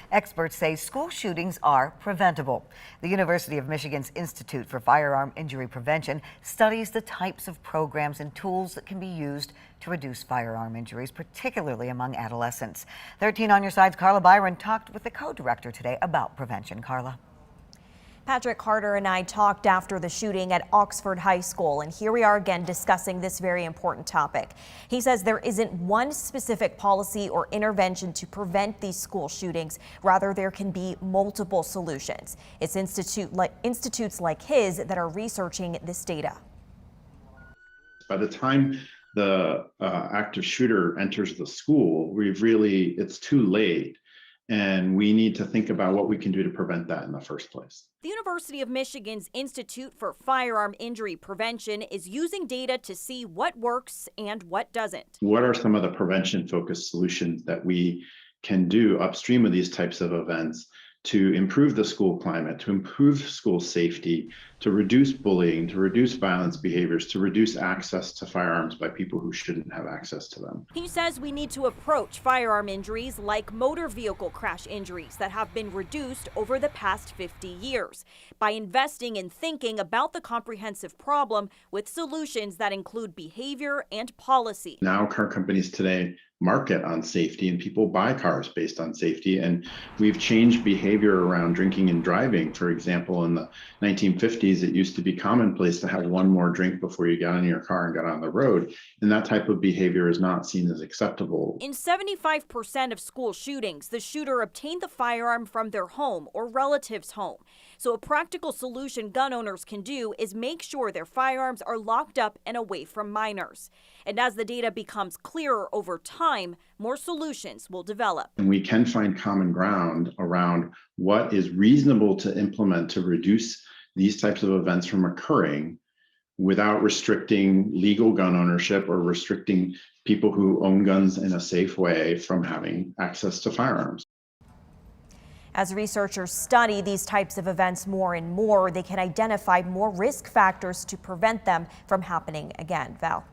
Experts say school shootings are preventable. The University of Michigan's Institute for Firearm Injury Prevention studies the types of programs and tools that can be used to reduce firearm injuries, particularly among adolescents. 13 on Your Side's Carla Byron talked with the co-director today about prevention. Carla. Patrick Carter and I talked after the shooting at Oxford High School, and here we are again discussing this very important topic. He says there isn't one specific policy or intervention to prevent these school shootings. Rather, there can be multiple solutions. It's institutes like his that are researching this data. By the time the active shooter enters the school, it's too late. And we need to think about what we can do to prevent that in the first place. The University of Michigan's Institute for Firearm Injury Prevention is using data to see what works and what doesn't. What are some of the prevention-focused solutions that we can do upstream of these types of events to improve the school climate, to improve school safety, to reduce bullying, to reduce violence behaviors, to reduce access to firearms by people who shouldn't have access to them. He says we need to approach firearm injuries like motor vehicle crash injuries that have been reduced over the past 50 years by investing in thinking about the comprehensive problem with solutions that include behavior and policy. Now car companies today market on safety and people buy cars based on safety, and we've changed behavior around drinking and driving. For example, in the 1950s, it used to be commonplace to have one more drink before you got in your car and got on the road, and that type of behavior is not seen as acceptable. In 75% of school shootings, the shooter obtained the firearm from their home or relative's home. So a practical solution gun owners can do is make sure their firearms are locked up and away from minors. And as the data becomes clearer over time, more solutions will develop. And we can find common ground around what is reasonable to implement to reduce these types of events from occurring without restricting legal gun ownership or restricting people who own guns in a safe way from having access to firearms. As researchers study these types of events more and more, they can identify more risk factors to prevent them from happening again. Val.